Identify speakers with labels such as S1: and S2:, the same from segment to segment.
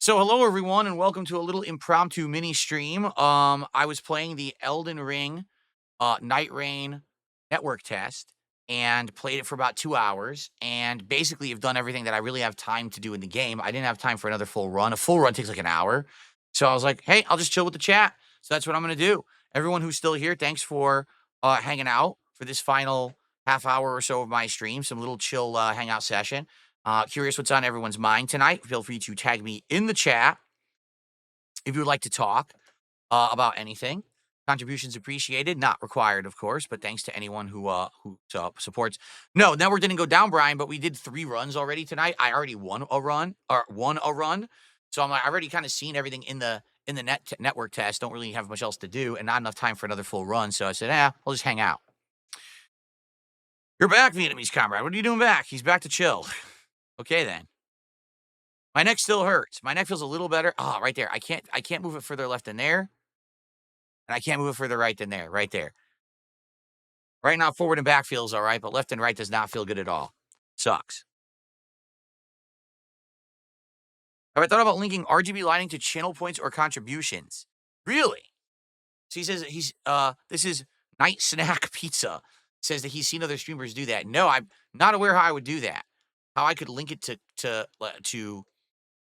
S1: So hello everyone and welcome to a little impromptu mini stream. I was playing the Elden Ring Night Rain network test and played it for about 2 hours and basically have done everything that I really have time to do in the game. I didn't have time for another full run. A full run takes like an hour. So I was like, "Hey, I'll just chill with the chat." So that's what I'm going to do. Everyone who's still here, thanks for hanging out for this final half hour or so of my stream, some little chill hangout session. Curious what's on everyone's mind tonight. Feel free to tag me in the chat if you would like to talk about anything. Contributions appreciated, not required, of course, but thanks to anyone who supports. No, network didn't go down, Brian, but we did 3 runs already tonight. I already won a run. So I'm like, I've already kind of seen everything in the network test. Don't really have much else to do, and not enough time for another full run. So I said, we'll just hang out. You're back, Vietnamese comrade. What are you doing back? He's back to chill. Okay then. My neck still hurts. My neck feels a little better. Oh, right there. I can't move it further left than there. And I can't move it further right than there. Right there. Right now, forward and back feels all right, but left and right does not feel good at all. Sucks. Have I thought about linking RGB lighting to channel points or contributions? Really? So he says this is Night Snack Pizza. Says that he's seen other streamers do that. No, I'm not aware how I would do that. How I could link it to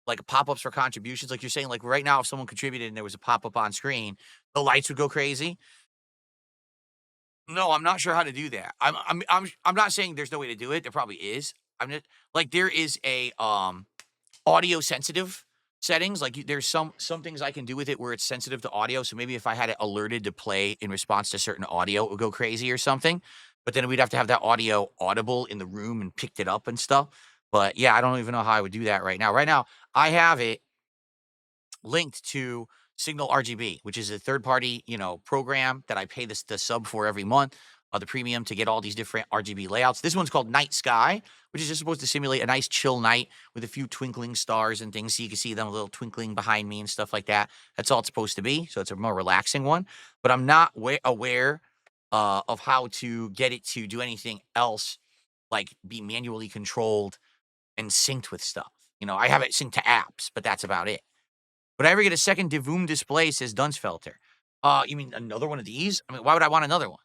S1: like pop-ups for contributions. Like you're saying, like right now, if someone contributed and there was a pop-up on screen, the lights would go crazy. No, I'm not sure how to do that. I'm not saying there's no way to do it. There probably is. I'm just like there is a audio sensitive settings. Like there's some things I can do with it where it's sensitive to audio. So maybe if I had it alerted to play in response to certain audio, it would go crazy or something. But then we'd have to have that audio audible in the room and picked it up and stuff. But yeah, I don't even know how I would do that right now. Right now, I have it linked to Signal RGB, which is a third-party, program that I pay the sub for every month, the premium to get all these different RGB layouts. This one's called Night Sky, which is just supposed to simulate a nice chill night with a few twinkling stars and things, so you can see them a little twinkling behind me and stuff like that. That's all it's supposed to be, so it's a more relaxing one. But I'm not aware of how to get it to do anything else, like be manually controlled and synced with stuff. I have it synced to apps, but that's about it. Would I ever get a second Divoom display, says Dunsfelter. You mean another one of these? I mean, why would I want another one?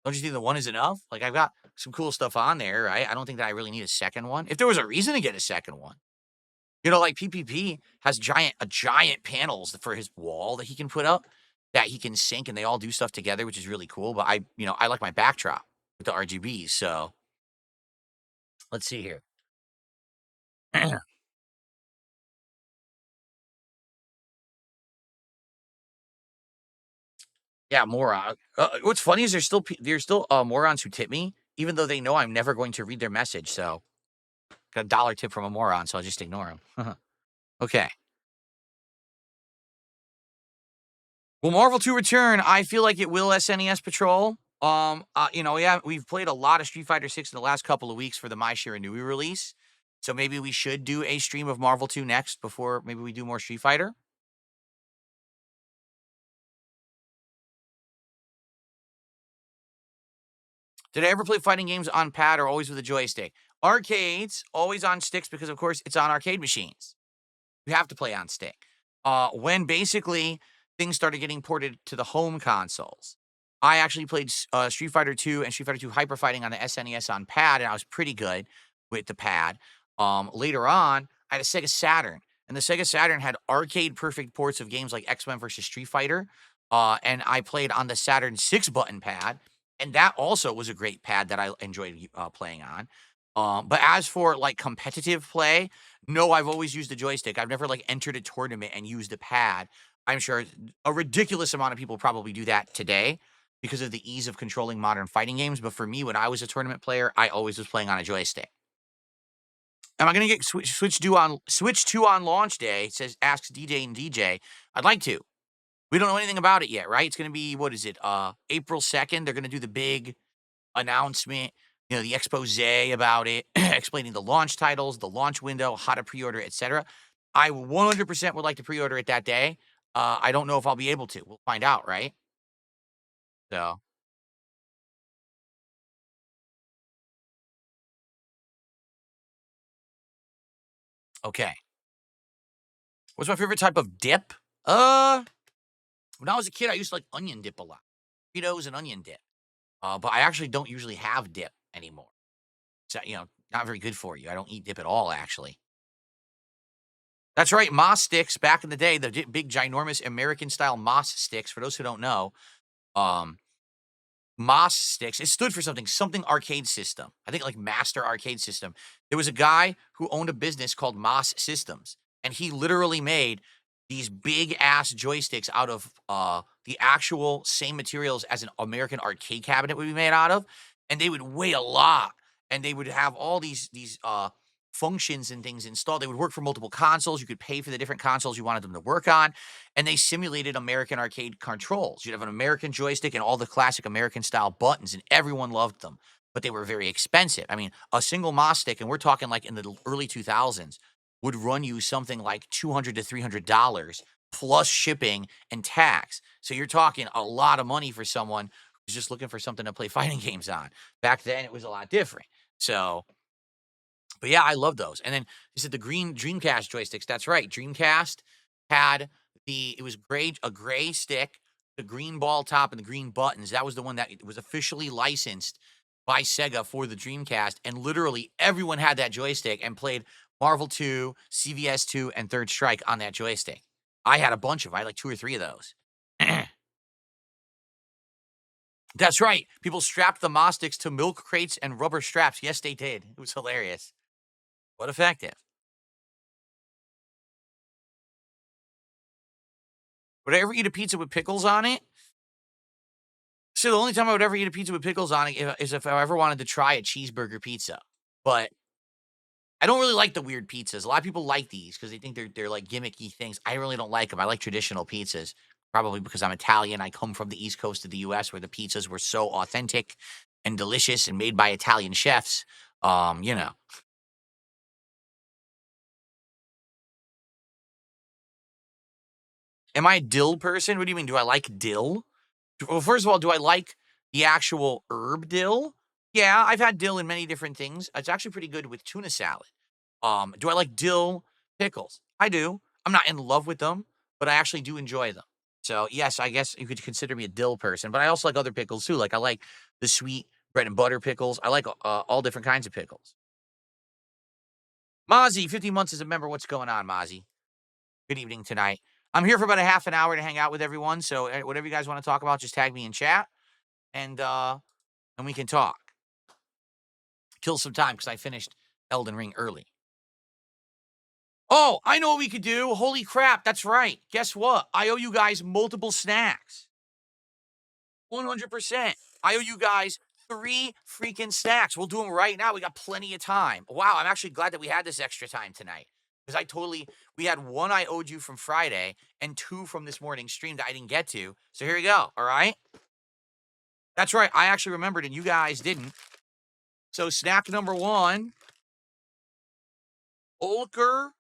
S1: Don't you think the one is enough? Like, I've got some cool stuff on there, right? I don't think that I really need a second one. If there was a reason to get a second one, like PPP has giant panels for his wall that he can put up that he can sync and they all do stuff together, which is really cool. But I like my backdrop with the RGBs. So let's see here. Yeah, moron. What's funny is there's still morons who tip me, even though they know I'm never going to read their message. So got a dollar tip from a moron, so I'll just ignore him. Okay. Will Marvel 2 return? I feel like it will. SNES Patrol. Yeah, we've played a lot of Street Fighter 6 in the last couple of weeks for the Mai Shiranui release. So maybe we should do a stream of Marvel 2 next before maybe we do more Street Fighter. Did I ever play fighting games on pad or always with a joystick? Arcades, always on sticks because, of course, it's on arcade machines. You have to play on stick. When basically things started getting ported to the home consoles, I actually played Street Fighter 2 and Street Fighter 2 Hyper Fighting on the SNES on pad, and I was pretty good with the pad. Later on, I had a Sega Saturn, and the Sega Saturn had arcade perfect ports of games like X-Men versus Street Fighter, and I played on the Saturn 6-button pad, and that also was a great pad that I enjoyed playing on. But as for like competitive play, no, I've always used the joystick. I've never like entered a tournament and used a pad. I'm sure a ridiculous amount of people probably do that today because of the ease of controlling modern fighting games. But for me, when I was a tournament player, I always was playing on a joystick. Am I going to get Switch 2 on launch day? Says asks DJ and DJ. I'd like to. We don't know anything about it yet, right? It's going to be what is it? April 2nd. They're going to do the big announcement, the expose about it, explaining the launch titles, the launch window, how to pre-order, etc. I 100% would like to pre-order it that day. I don't know if I'll be able to. We'll find out, right? So, okay. What's my favorite type of dip? When I was a kid, I used to like onion dip a lot. Cheetos and onion dip. But I actually don't usually have dip anymore. So, not very good for you. I don't eat dip at all, actually. That's right. Moss sticks back in the day, the big, ginormous American style moss sticks. For those who don't know, um, Moss sticks. It stood for something arcade system. I think like Master Arcade System. There was a guy who owned a business called Moss Systems, and he literally made these big ass joysticks out of the actual same materials as an American arcade cabinet would be made out of, and they would weigh a lot, and they would have all these functions and things installed. They would work for multiple consoles. You could pay for the different consoles you wanted them to work on, and they simulated American arcade controls. You'd have an American joystick and all the classic American style buttons, and everyone loved them. But they were very expensive. I mean, a single Moss stick, and we're talking like in the early 2000s, would run you something like $200 to $300 plus shipping and tax. So you're talking a lot of money for someone who's just looking for something to play fighting games on. Back then, it was a lot different. So, but yeah, I love those. And then you said the green Dreamcast joysticks. That's right. Dreamcast had it was a gray stick, the green ball top, and the green buttons. That was the one that was officially licensed by Sega for the Dreamcast. And literally everyone had that joystick and played Marvel 2, CVS 2, and Third Strike on that joystick. I had a bunch of them. I had like 2 or 3 of those. That's right. People strapped the Moss sticks to milk crates and rubber straps. Yes, they did. It was hilarious. What effective. Would I ever eat a pizza with pickles on it? So the only time I would ever eat a pizza with pickles on it is if I ever wanted to try a cheeseburger pizza. But I don't really like the weird pizzas. A lot of people like these because they think they're like gimmicky things. I really don't like them. I like traditional pizzas, probably because I'm Italian. I come from the East Coast of the U.S. where the pizzas were so authentic and delicious and made by Italian chefs. You know. Am I a dill person? What do you mean? Do I like dill? Well, first of all, do I like the actual herb dill? Yeah, I've had dill in many different things. It's actually pretty good with tuna salad. Do I like dill pickles? I do. I'm not in love with them, but I actually do enjoy them. So, yes, I guess you could consider me a dill person, but I also like other pickles too. Like I like the sweet bread and butter pickles. I like all different kinds of pickles. Mozzie, 50 months as a member. What's going on, Mozzie? Good evening tonight. I'm here for about a half an hour to hang out with everyone. So, whatever you guys want to talk about, just tag me in chat and we can talk. Kill some time because I finished Elden Ring early. Oh, I know what we could do. Holy crap, that's right. Guess what? I owe you guys multiple snacks. 100%. I owe you guys 3 freaking snacks. We'll do them right now. We got plenty of time. Wow, I'm actually glad that we had this extra time tonight. Because we had 1 I owed you from Friday and 2 from this morning's stream that I didn't get to. So here we go, all right? That's right. I actually remembered and you guys didn't. So snack number 1, Olker,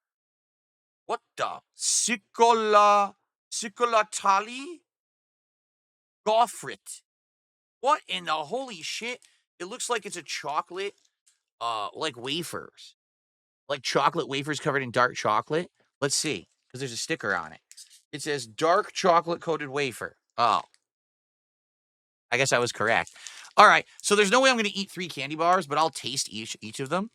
S1: what the? Cicolatali? Goffrit. What in the holy shit? It looks like it's a chocolate, like wafers. Like chocolate wafers covered in dark chocolate. Let's see, because there's a sticker on it. It says dark chocolate coated wafer. Oh, I guess I was correct. All right, so there's no way I'm going to eat 3 candy bars, but I'll taste each of them.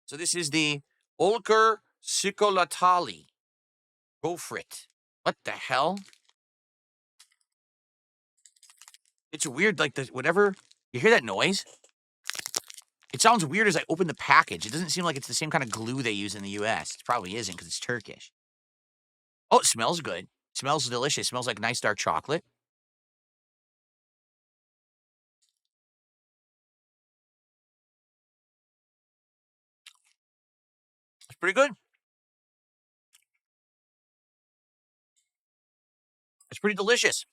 S1: So this is the Olker Cicolatali. Go for it. What the hell? It's weird, like whatever. You hear that noise? It sounds weird as I open the package. It doesn't seem like it's the same kind of glue they use in the US. It probably isn't because it's Turkish. Oh, it smells good. It smells delicious. It smells like nice dark chocolate. It's pretty good. It's pretty delicious.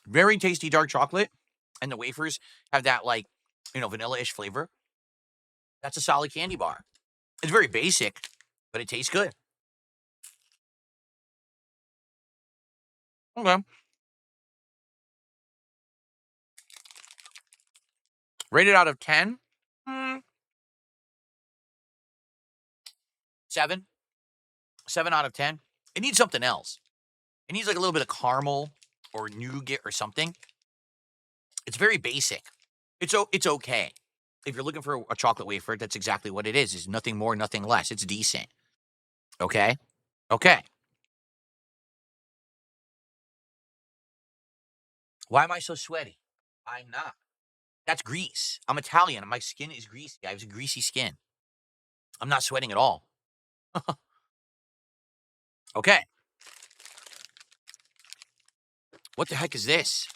S1: Very tasty dark chocolate. And the wafers have that, like, vanilla-ish flavor. That's a solid candy bar. It's very basic, but it tastes good. Okay. Rated out of 10? 7. 7 out of 10. It needs something else. It needs like a little bit of caramel or nougat or something. It's very basic. It's okay. If you're looking for a chocolate wafer, that's exactly what it is. It's nothing more, nothing less. It's decent. Okay? Okay. Why am I so sweaty? I'm not. That's grease. I'm Italian. My skin is greasy. I have a greasy skin. I'm not sweating at all. Okay. What the heck is this?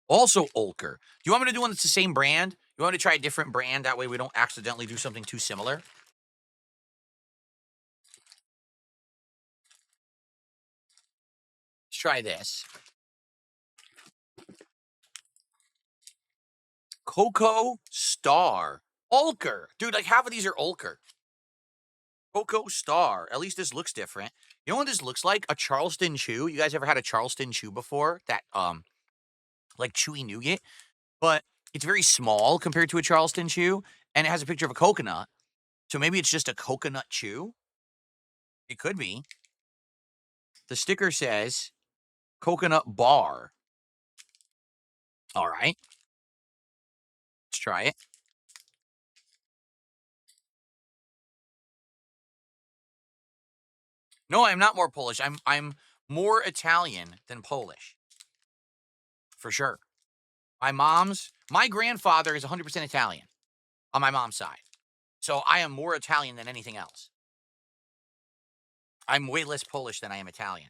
S1: Also Ulker. Do you want me to do one that's the same brand? You want me to try a different brand? That way we don't accidentally do something too similar. Let's try this. Cocoa Star. Ulker. Dude, like half of these are Ulker. Cocoa Star. At least this looks different. You know what this looks like? A Charleston Chew. You guys ever had a Charleston Chew before? That, like chewy nougat? But it's very small compared to a Charleston Chew, and it has a picture of a coconut. So maybe it's just a coconut chew? It could be. The sticker says coconut bar. All right. Let's try it. No, I'm not more Polish. I'm more Italian than Polish. For sure. My grandfather is 100% Italian on my mom's side. So I am more Italian than anything else. I'm way less Polish than I am Italian.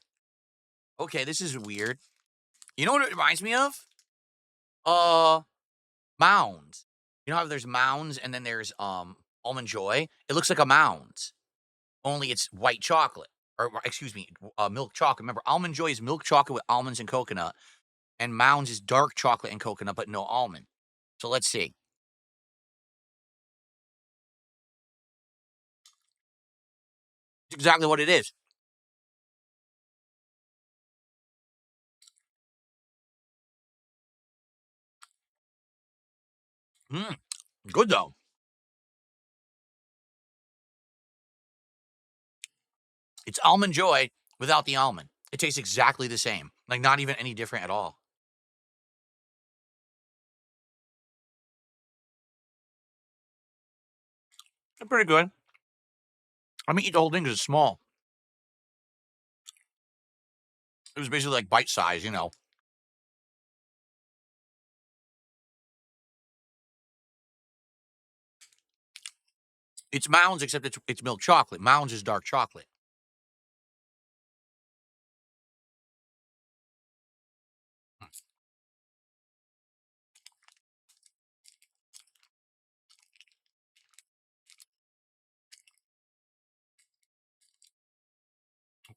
S1: Okay, this is weird. You know what it reminds me of? Mounds. You know how there's Mounds and then there's Almond Joy? It looks like a Mounds, only it's white chocolate. Or excuse me, milk chocolate. Remember, Almond Joy is milk chocolate with almonds and coconut, and Mounds is dark chocolate and coconut, but no almond. So let's see. It's exactly what it is. Mm, good though. It's Almond Joy without the almond. It tastes exactly the same. Like not even any different at all. They're pretty good. I mean, eat the whole thing because it's small. It was basically like bite size, you know. It's Mounds, except it's milk chocolate. Mounds is dark chocolate.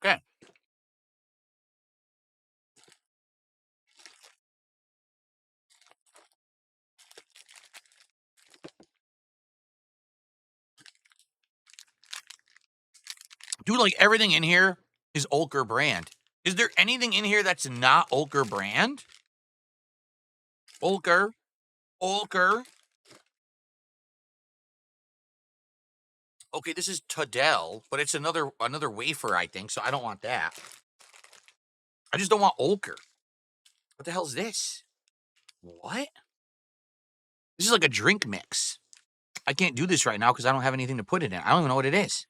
S1: Okay. Dude, like everything in here is Ulker brand. Is there anything in here that's not Ulker brand? Ulker. Ulker. Okay, this is Tadel, but it's another wafer, I think, so I don't want that. I just don't want Ulker. What the hell is this? What? This is like a drink mix. I can't do this right now because I don't have anything to put it in. I don't even know what it is.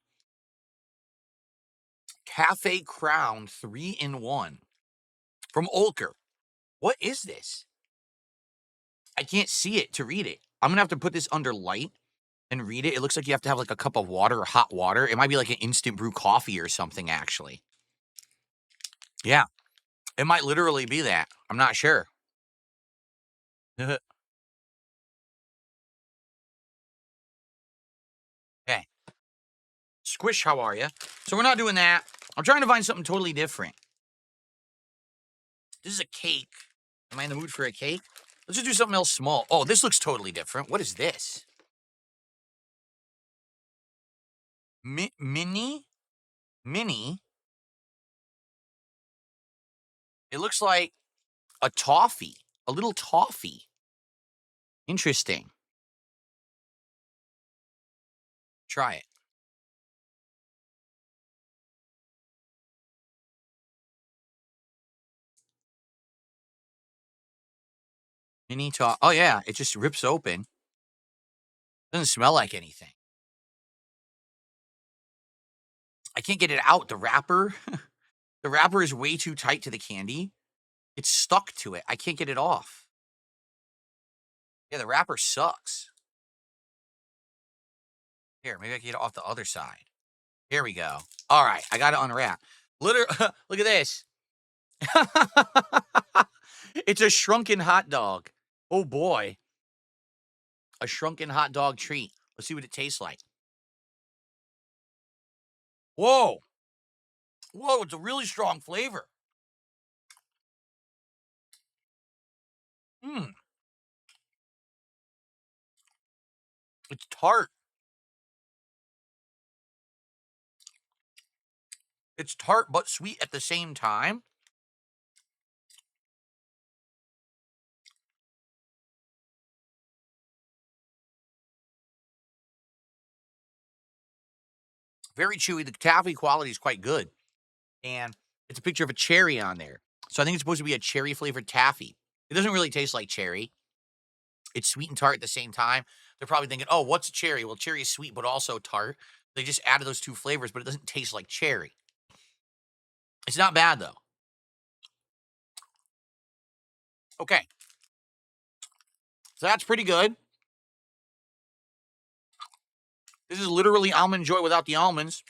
S1: Cafe Crown 3-in-1 from Ulker. What is this? I can't see it to read it. I'm gonna have to put this under light and read it. It looks like you have to have like a cup of water or hot water. It might be like an instant brew coffee or something, actually. Yeah, it might literally be that. I'm not sure. Okay. Squish, how are you? So we're not doing that. I'm trying to find something totally different. This is a cake. Am I in the mood for a cake? Let's just do something else small. Oh, this looks totally different. What is this? Mini? Mini? It looks like a toffee. A little toffee. Interesting. Try it. Mini top. Oh, yeah. It just rips open. Doesn't smell like anything. I can't get it out. The wrapper. The wrapper is way too tight to the candy. It's stuck to it. I can't get it off. Yeah, the wrapper sucks. Here, maybe I can get it off the other side. Here we go. All right, I got to unwrap. Literally, look at this. It's a shrunken hot dog. Oh boy. A shrunken hot dog treat. Let's see what it tastes like. Whoa. Whoa, it's a really strong flavor. Mmm. It's tart. It's tart but sweet at the same time. Very chewy. The taffy quality is quite good. And it's a picture of a cherry on there. So I think it's supposed to be a cherry flavored taffy. It doesn't really taste like cherry. It's sweet and tart at the same time. They're probably thinking, oh, what's a cherry? Well, cherry is sweet, but also tart. They just added those two flavors, but it doesn't taste like cherry. It's not bad, though. Okay. So that's pretty good. This is literally Almond Joy without the almonds.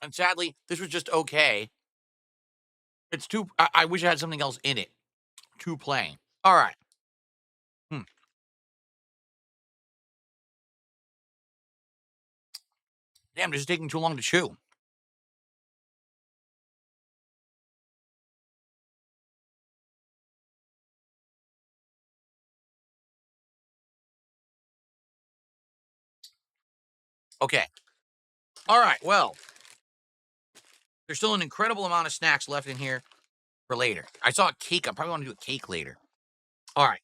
S1: And sadly, this was just okay. It's too, I wish I had something else in it. Too plain. All right. Damn, this is taking too long to chew. Okay. All right. Well, there's still an incredible amount of snacks left in here for later. I saw a cake. I probably want to do a cake later. All right.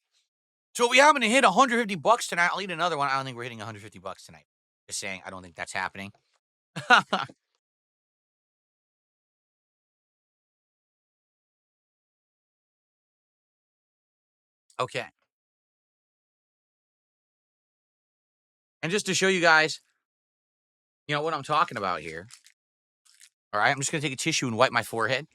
S1: So if we happen to hit $150 tonight, I'll eat another one. I don't think we're hitting $150 tonight. Just saying, I don't think that's happening. Okay. And just to show you guys, what I'm talking about here. All right, I'm just going to take a tissue and wipe my forehead.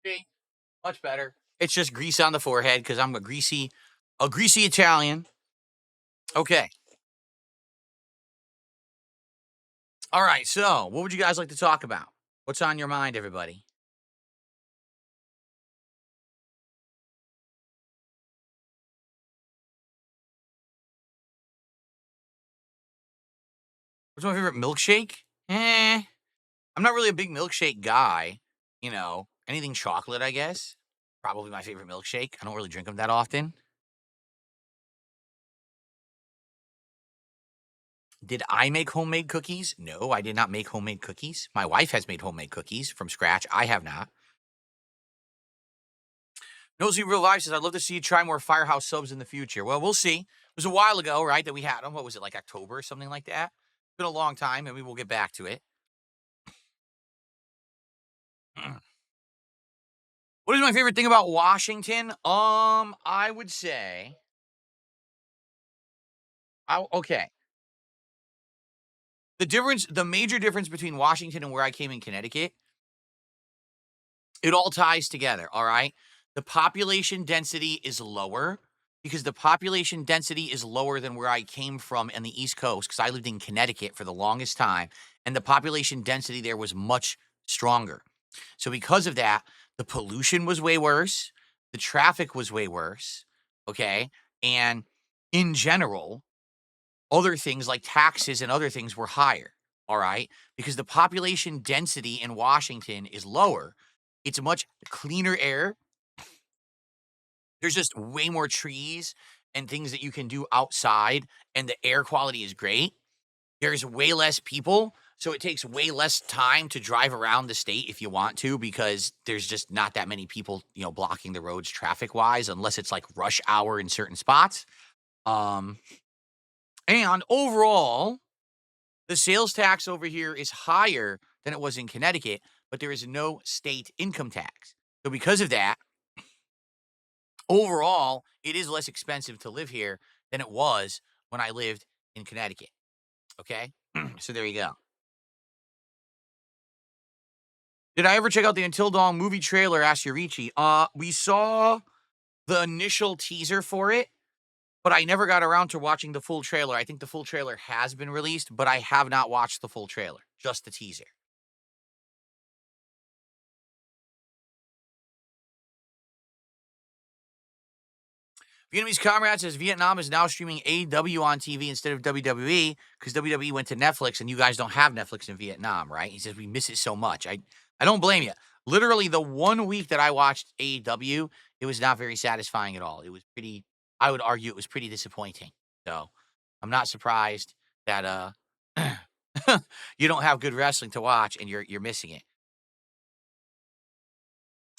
S1: See? Much better. It's just grease on the forehead because I'm a greasy Italian. Okay. All right, so what would you guys like to talk about? What's on your mind, everybody? What's my favorite milkshake? I'm not really a big milkshake guy. Anything chocolate, I guess. Probably my favorite milkshake. I don't really drink them that often. Did I make homemade cookies? No, I did not make homemade cookies. My wife has made homemade cookies from scratch. I have not. Nosy Real Life says, I'd love to see you try more Firehouse subs in the future. Well, we'll see. It was a while ago, right, that we had them. What was it, like October or something like that? It's been a long time, and we will get back to it. What is my favorite thing about Washington? I would say, okay. The major difference between Washington and where I came in Connecticut, it all ties together, all right? The population density is lower because the population density is lower than where I came from in the East Coast because I lived in Connecticut for the longest time, and the population density there was much stronger. So because of that, the pollution was way worse, the traffic was way worse, okay? And in general, other things like taxes and other things were higher. all right? Because the population density in Washington is lower. It's a much cleaner air. There's just way more trees and things that you can do outside, and the air quality is great. There's way less people, so it takes way less time to drive around the state if you want to, because there's just not that many people, blocking the roads traffic-wise, unless it's like rush hour in certain spots. Um, and overall, the sales tax over here is higher than it was in Connecticut, but there is no state income tax. So because of that, overall, it is less expensive to live here than it was when I lived in Connecticut. Okay? So there you go. Did I ever check out the Until Dawn movie trailer? Asked Yurichi. We saw the initial teaser for it, but I never got around to watching the full trailer. I think the full trailer has been released, but I have not watched the full trailer, just the teaser. Vietnamese Comrade says Vietnam is now streaming AEW on TV instead of WWE because WWE went to Netflix and you guys don't have Netflix in Vietnam, right? He says we miss it so much. I don't blame you. Literally, the 1 week that I watched AEW, it was not very satisfying at all. It was pretty, I would argue it was pretty disappointing. So I'm not surprised that you don't have good wrestling to watch and you're missing it.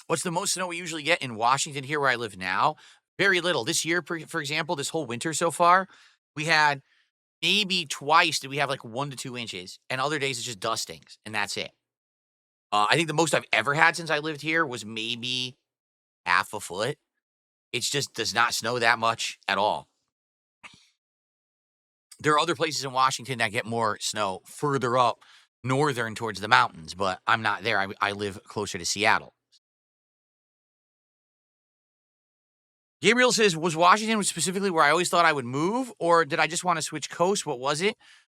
S1: What's the most snow we usually get in Washington here where I live now? Very little. This year, for example, this whole winter so far, we had maybe twice did we have like 1 to 2 inches, and other days it's just dustings, and that's it. I think the most I've ever had since I lived here was maybe half a foot. It just does not snow that much at all. There are other places in Washington that get more snow further up northern towards the mountains, but I'm not there. I live closer to Seattle. Gabriel says, was Washington specifically where I always thought I would move, or did I just want to switch coast? What was it?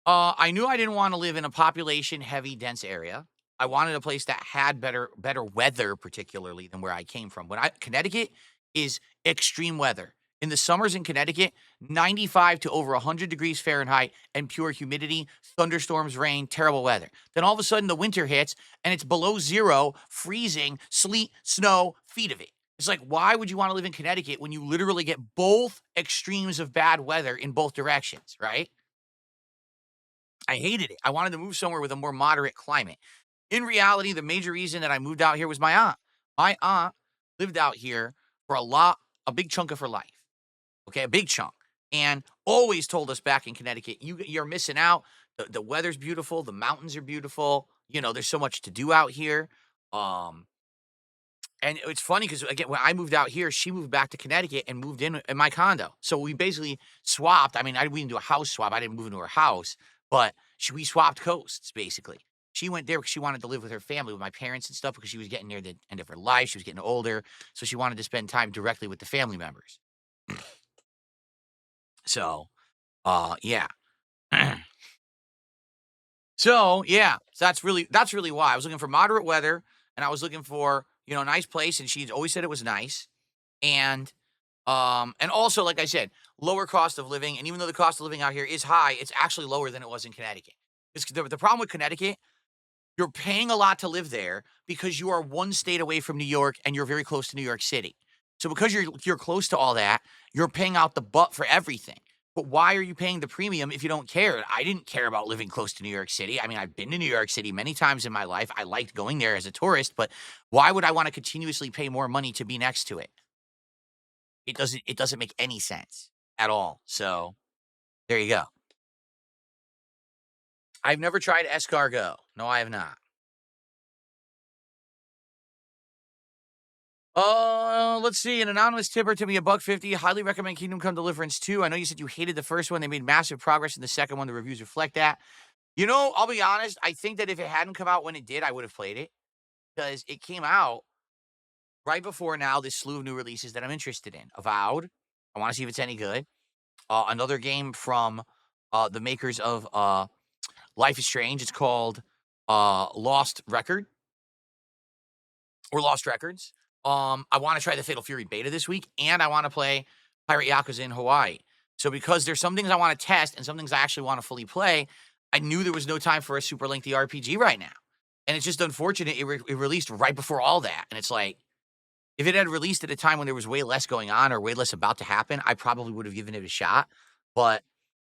S1: I knew I didn't want to live in a population-heavy, dense area. I wanted a place that had better weather, particularly than where I came from. Connecticut is extreme weather. In the summers in Connecticut, 95 to over 100 degrees Fahrenheit and pure humidity, thunderstorms, rain, terrible weather. Then all of a sudden the winter hits and it's below zero, freezing, sleet, snow, feet of it. It's like, why would you want to live in Connecticut when you literally get both extremes of bad weather in both directions, right? I hated it. I wanted to move somewhere with a more moderate climate. In reality, the major reason that I moved out here was my aunt. My aunt lived out here for a big chunk of her life. Okay, a big chunk. And always told us back in Connecticut, you're missing out. The weather's beautiful. The mountains are beautiful. There's so much to do out here. And it's funny because, again, when I moved out here, she moved back to Connecticut and moved in my condo. So we basically swapped. I mean, we didn't do a house swap. I didn't move into her house, but we swapped coasts, basically. She went there because she wanted to live with her family, with my parents and stuff, because she was getting near the end of her life. She was getting older. So she wanted to spend time directly with the family members. So, yeah. So that's really why I was looking for moderate weather, and I was looking for a nice place, and she's always said it was nice, and also, like I said, lower cost of living. And even though the cost of living out here is high, it's actually lower than it was in Connecticut. The problem with Connecticut, you're paying a lot to live there because you are one state away from New York and you're very close to New York City. So because you're close to all that, you're paying out the butt for everything. But why are you paying the premium if you don't care? I didn't care about living close to New York City. I mean, I've been to New York City many times in my life. I liked going there as a tourist, but why would I want to continuously pay more money to be next to it? It doesn't make any sense at all. So there you go. I've never tried escargot. No, I have not. Let's see. An anonymous tipper to me $1.50. Highly recommend Kingdom Come Deliverance 2. I know you said you hated the first one. They made massive progress in the second one. The reviews reflect that. I'll be honest. I think that if it hadn't come out when it did, I would have played it because it came out right before now this slew of new releases that I'm interested in. Avowed. I want to see if it's any good. Another game from the makers of Life is Strange. It's called Lost Record or Lost Records. I want to try the Fatal Fury beta this week, and I want to play Pirate Yakuza in Hawaii. So because there's some things I want to test and some things I actually want to fully play, I knew there was no time for a super lengthy RPG right now. And it's just unfortunate it released right before all that. And it's like, if it had released at a time when there was way less going on or way less about to happen, I probably would have given it a shot. But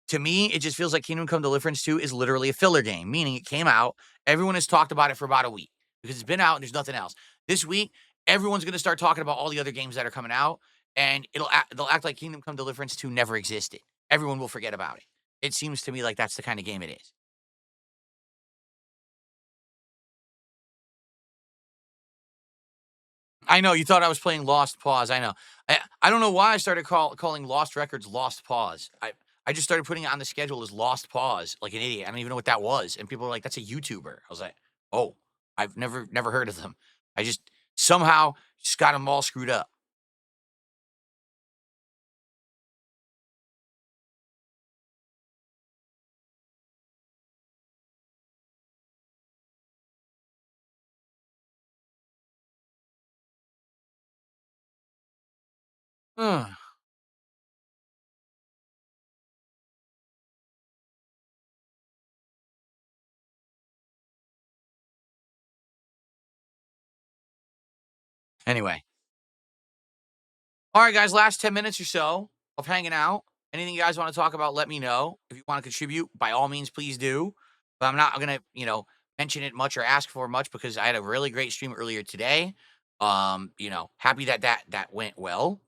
S1: to me, it just feels like Kingdom Come Deliverance 2 is literally a filler game, meaning it came out, everyone has talked about it for about a week because it's been out and there's nothing else. This week, everyone's going to start talking about all the other games that are coming out, and they'll act like Kingdom Come Deliverance 2 never existed. Everyone will forget about it. It seems to me like that's the kind of game it is. I know you thought I was playing Lost Pause. I know. I don't know why I started calling Lost Records Lost Pause. I just started putting it on the schedule as Lost Pause, like an idiot. I don't even know what that was. And people were like, "That's a YouTuber." I was like, "Oh, I've never heard of them." I just somehow just got them all screwed up. Anyway, all right, guys. Last 10 minutes or so of hanging out. Anything you guys want to talk about? Let me know. If you want to contribute, by all means, please do. But I'm not gonna, mention it much or ask for much because I had a really great stream earlier today. Happy that went well.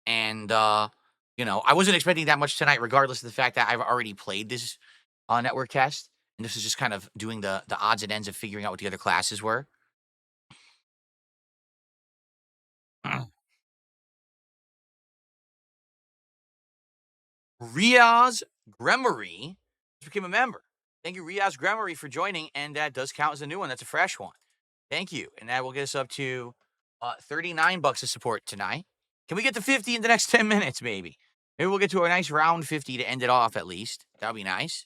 S1: And I wasn't expecting that much tonight, regardless of the fact that I've already played this network test. And this is just kind of doing the odds and ends of figuring out what the other classes were. Riaz Gremory just became a member. Thank you, Riaz Gremory, for joining, and that does count as a new one. That's a fresh one. Thank you, and that will get us up to $39 of support tonight. Can we get to 50 in the next 10 minutes, maybe? Maybe we'll get to a nice round 50 to end it off at least. That would be nice.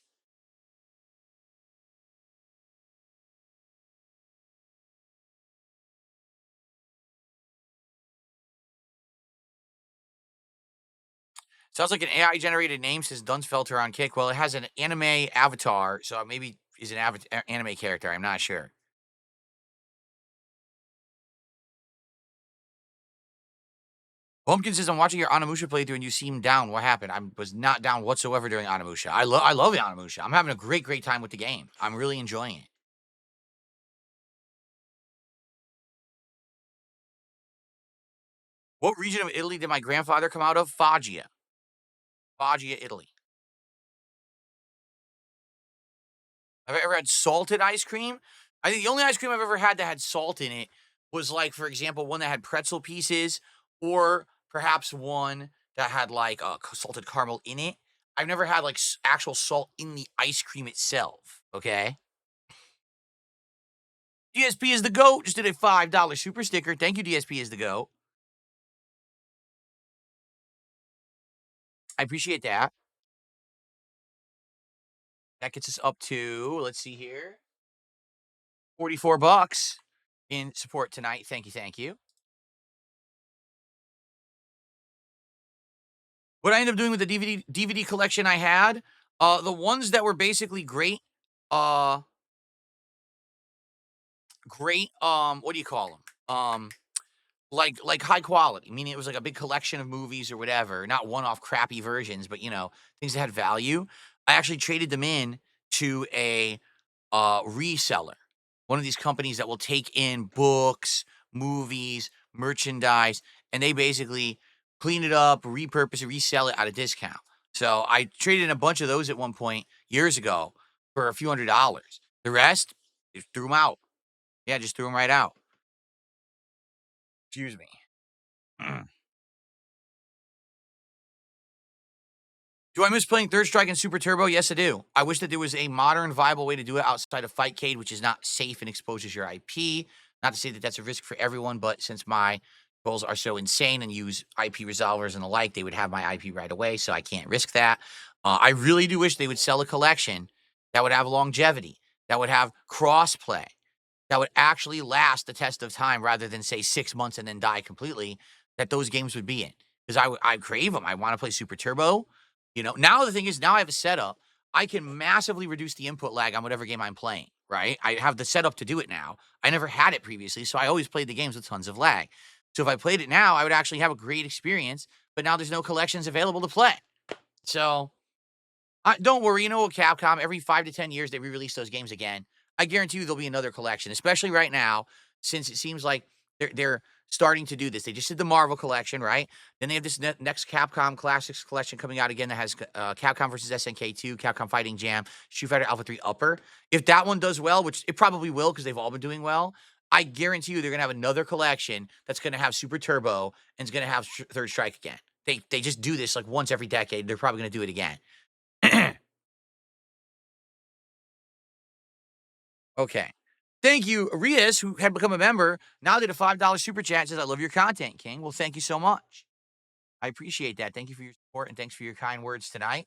S1: Sounds like an AI generated name, says Dunsfelter on Kick. Well, it has an anime avatar, so maybe is an anime character. I'm not sure. Bumpkin says, I'm watching your Onimusha playthrough and you seem down. What happened? I was not down whatsoever during Onimusha. I love the Onimusha. I'm having a great time with the game. I'm really enjoying it. What region of Italy did my grandfather come out of? Foggia. Foggia, Italy. Have I ever had salted ice cream? I think the only ice cream I've ever had that had salt in it was like, for example, one that had pretzel pieces, or perhaps one that had like salted caramel in it. I've never had like actual salt in the ice cream itself. Okay. DSP is the GOAT. Just did a $5 super sticker. Thank you, DSP is the GOAT. I appreciate that. That gets us up to, let's see here, $44 in support tonight. Thank you. Thank you. What I ended up doing with the DVD collection I had, the ones that were basically great, uh, what do you call them? Like high quality, meaning it was like a big collection of movies or whatever, not one-off crappy versions, but things that had value. I actually traded them in to a reseller, one of these companies that will take in books, movies, merchandise, and they basically clean it up, repurpose it, resell it at a discount. So I traded in a bunch of those at one point years ago for a few $100s. The rest, just threw them out. Yeah, just threw them right out. Excuse me. Do I miss playing Third Strike and Super Turbo? Yes, I do. I wish that there was a modern, viable way to do it outside of Fightcade, which is not safe and exposes your IP. Not to say that that's a risk for everyone, but since my goals are so insane and use IP resolvers and the like, they would have my IP right away, so I can't risk that. I really do wish they would sell a collection that would have longevity, that would have crossplay, that would actually last the test of time rather than say 6 months and then die completely, that those games would be in. Because I crave them. I want to play Super Turbo. Now the thing is, now I have a setup. I can massively reduce the input lag on whatever game I'm playing, right? I have the setup to do it now. I never had it previously, so I always played the games with tons of lag. So if I played it now, I would actually have a great experience, but now there's no collections available to play. So don't worry, you know what, Capcom, every 5 to 10 years, they re-release those games again. I guarantee you there'll be another collection, especially right now, since it seems like they're starting to do this. They just did the Marvel collection, right? Then they have this next Capcom Classics collection coming out again that has Capcom versus SNK 2, Capcom Fighting Jam, Street Fighter Alpha 3 Upper. If that one does well, which it probably will because they've all been doing well, I guarantee you they're going to have another collection that's going to have Super Turbo and is going to have Third Strike again. They just do this like once every decade. They're probably going to do it again. Okay. Thank you, Arias, who had become a member. Now did a $5 super chat. Says, I love your content, King. Well, thank you so much. I appreciate that. Thank you for your support and thanks for your kind words tonight.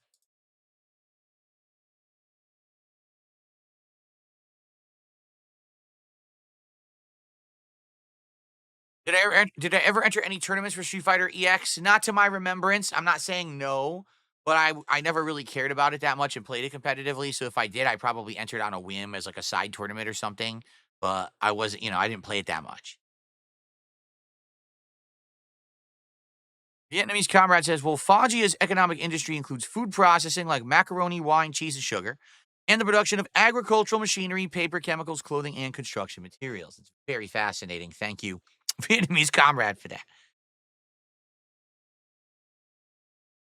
S1: Did I ever enter any tournaments for Street Fighter EX? Not to my remembrance. I'm not saying no, but I never really cared about it that much and played it competitively. So if I did, I probably entered on a whim as like a side tournament or something. But I wasn't, I didn't play it that much. Vietnamese comrade says, well, Fajia's economic industry includes food processing like macaroni, wine, cheese, and sugar, and the production of agricultural machinery, paper, chemicals, clothing, and construction materials. It's very fascinating. Thank you, Vietnamese comrade, for that.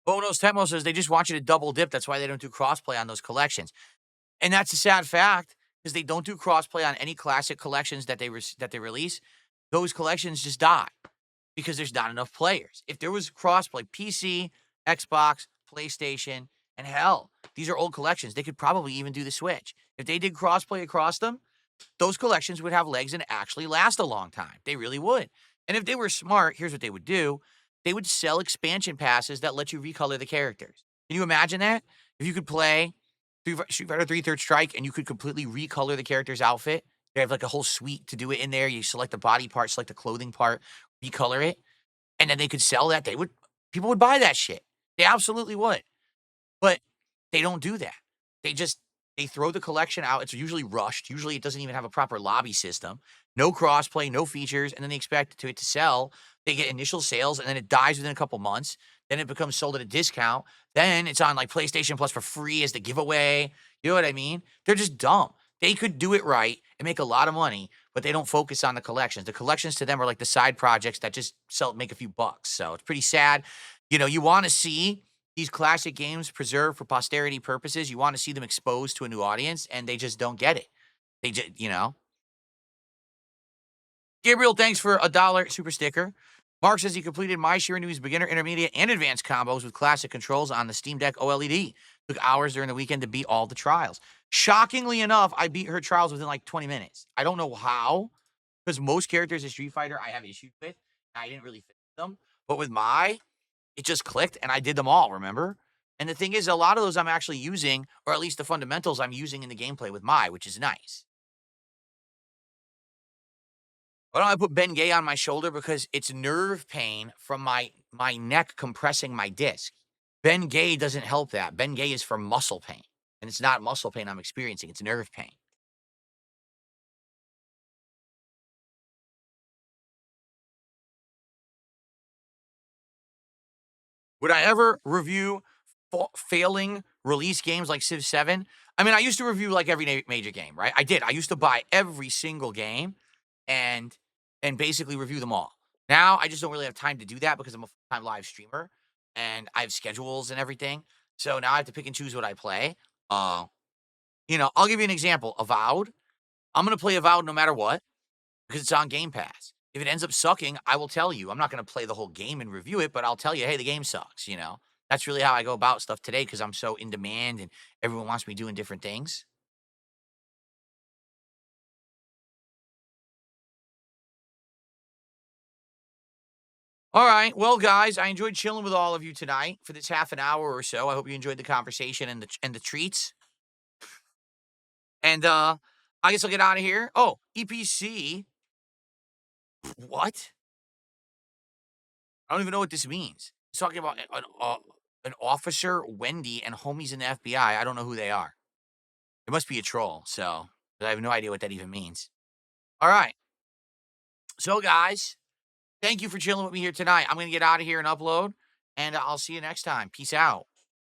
S1: Bonos Temo says they just want you to double dip. That's why they don't do crossplay on those collections. And that's a sad fact because they don't do crossplay on any classic collections that they release. Those collections just die because there's not enough players. If there was crossplay, PC, Xbox, PlayStation, and hell, these are old collections. They could probably even do the Switch. If they did crossplay across them, those collections would have legs and actually last a long time. They really would. And if they were smart, here's what they would do. They would sell expansion passes that let you recolor the characters. Can you imagine that? If you could play Street Fighter 3 Third Strike and you could completely recolor the character's outfit, they have like a whole suite to do it in there. You select the body part, select the clothing part, recolor it, and then they could sell that. People would buy that shit. They absolutely would. But they don't do that. They throw the collection out. It's usually rushed. Usually it doesn't even have a proper lobby system. No crossplay, no features, and then they expect it to sell. They get initial sales and then it dies within a couple months. Then it becomes sold at a discount. Then it's on like PlayStation Plus for free as the giveaway. You know what I mean? They're just dumb. They could do it right and make a lot of money, but they don't focus on the collections. The collections to them are like the side projects that just make a few bucks. So it's pretty sad. You want to see these classic games preserved for posterity purposes. You want to see them exposed to a new audience, and they just don't get it. They just. Gabriel, thanks for $1 super sticker. Mark says he completed My Shiranui's beginner, intermediate, and advanced combos with classic controls on the Steam Deck OLED. Took hours during the weekend to beat all the trials. Shockingly enough, I beat her trials within like 20 minutes. I don't know how, because most characters in Street Fighter I have issues with. I didn't really fit them. But with it just clicked and I did them all, remember? And the thing is, a lot of those I'm actually using, or at least the fundamentals I'm using in the gameplay with which is nice. Why don't I put Ben Gay on my shoulder? Because it's nerve pain from my neck compressing my disc. Ben Gay doesn't help that. Ben Gay is for muscle pain. And it's not muscle pain I'm experiencing, it's nerve pain. Would I ever review failing release games like Civ 7? I mean, I used to review like every major game, right? I did. I used to buy every single game and basically review them all. Now I just don't really have time to do that because I'm a full-time live streamer and I have schedules and everything. So now I have to pick and choose what I play. I'll give you an example. Avowed. I'm gonna play Avowed no matter what because it's on Game Pass. If it ends up sucking, I will tell you. I'm not gonna play the whole game and review it, but I'll tell you, hey, the game sucks. That's really how I go about stuff today because I'm so in demand and everyone wants me doing different things. All right. Well, guys, I enjoyed chilling with all of you tonight for this half an hour or so. I hope you enjoyed the conversation and the treats. And I guess I'll get out of here. Oh, EPC. What? I don't even know what this means. It's talking about An officer, Wendy, and homies in the FBI. I don't know who they are. It must be a troll, so I have no idea what that even means. All right. So, guys, thank you for chilling with me here tonight. I'm going to get out of here and upload, and I'll see you next time. Peace out.